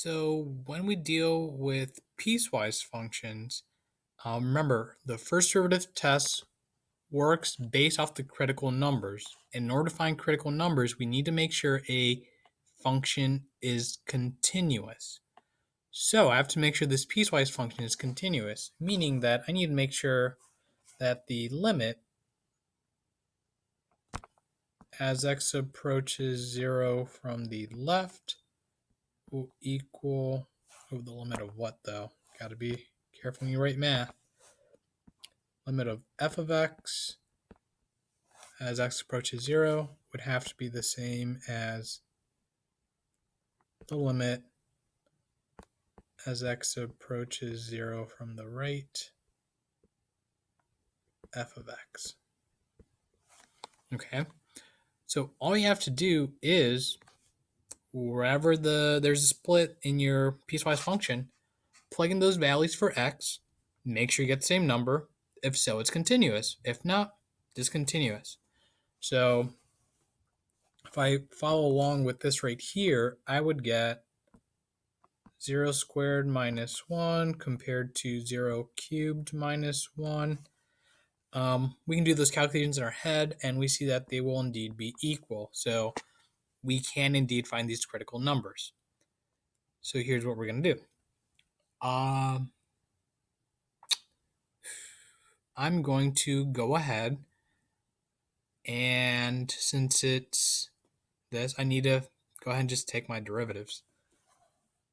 So when we deal with piecewise functions, remember the first derivative test works based off the critical numbers. In order to find critical numbers, we need to make sure a function is continuous. So I have to make sure this piecewise function is continuous, meaning that I need to make sure that the limit as x approaches 0 from the left will equal, the limit of what though? Gotta be careful when you write math. Limit of f of x as x approaches 0 would have to be the same as the limit as x approaches 0 from the right, f of x. Okay, so all you have to do is, wherever there's a split in your piecewise function, plug in those values for x, make sure you get the same number. If so, it's continuous. If not, discontinuous. So if I follow along with this right here, I would get 0 squared minus 1 compared to 0 cubed minus 1. We can do those calculations in our head, and we see that they will indeed be equal. So we can indeed find these critical numbers. So here's what we're going to do. I'm going to go ahead, and since it's this, I need to go ahead and just take my derivatives.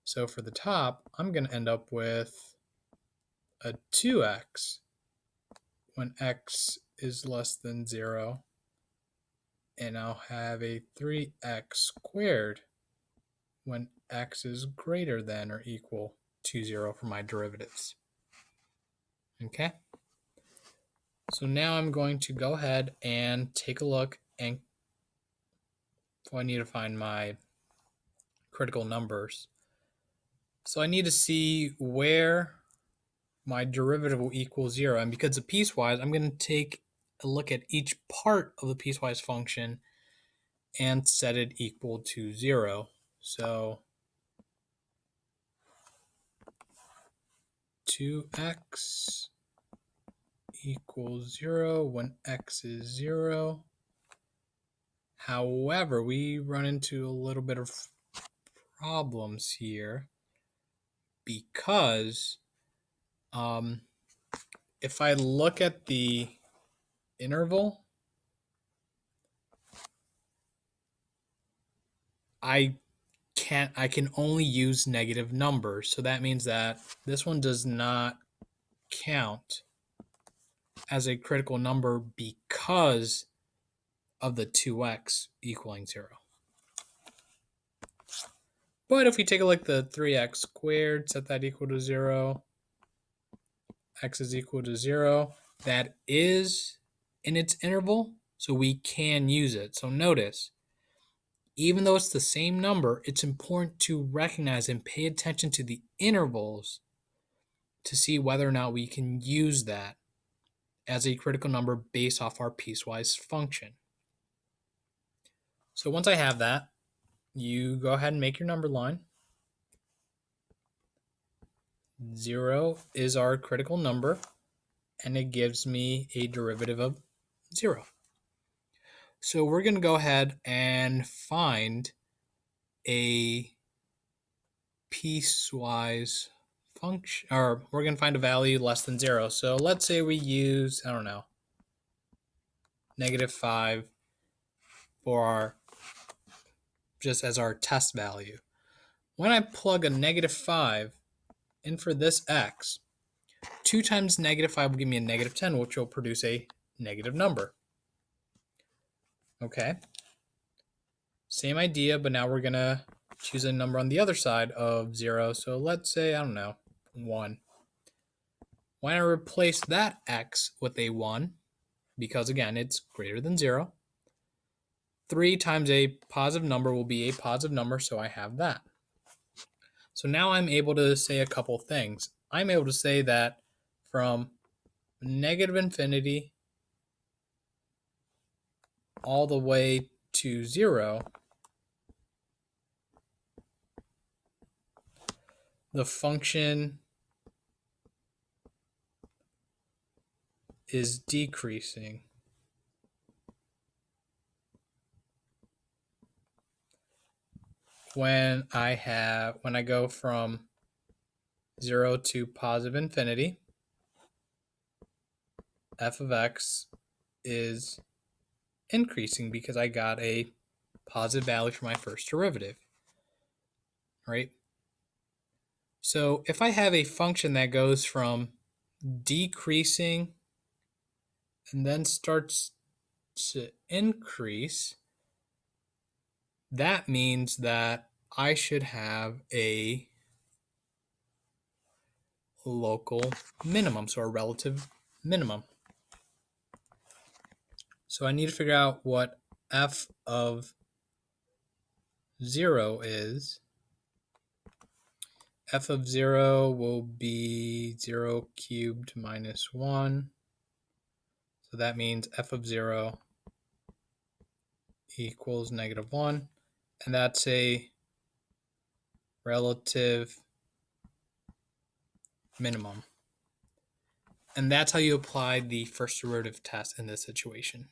So for the top, I'm going to end up with a 2x when x is less than 0, and I'll have a 3x squared when x is greater than or equal to 0 for my derivatives. Okay? So now I'm going to go ahead and take a look, and I need to find my critical numbers. So I need to see where my derivative will equal 0. And because of piecewise, I'm going to take a look at each part of the piecewise function and set it equal to 0. So 2x equals 0 when x is 0. However, we run into a little bit of problems here because if I look at the interval, I can only use negative numbers. So that means that this one does not count as a critical number because of the 2x equaling 0. But if we take a look at the 3x squared, set that equal to 0, x is equal to 0, that is in its interval, so we can use it. So notice, even though it's the same number, it's important to recognize and pay attention to the intervals to see whether or not we can use that as a critical number based off our piecewise function. So once I have that, you go ahead and make your number line. 0 is our critical number, and it gives me a derivative of 0. So we're going to go ahead and find a piecewise function, or we're going to find a value less than 0. So let's say we use, I don't know, -5 for our, just as our test value. When I plug a -5 in for this x, 2 times -5 will give me a -10, which will produce a negative number. Okay. Same idea, but now we're going to choose a number on the other side of 0. So let's say, I don't know, 1. When I replace that x with a 1, because again, it's greater than 0, 3 times a positive number will be a positive number, so I have that. So now I'm able to say a couple things. I'm able to say that from -infinity all the way to 0, the function is decreasing when I go from 0 to positive infinity, f of x is increasing because I got a positive value for my first derivative, right? So if I have a function that goes from decreasing and then starts to increase, that means that I should have a local minimum, so a relative minimum. So I need to figure out what f of 0 is. F of 0 will be 0 cubed minus 1. So that means f of 0 equals negative 1. And that's a relative minimum. And that's how you apply the first derivative test in this situation.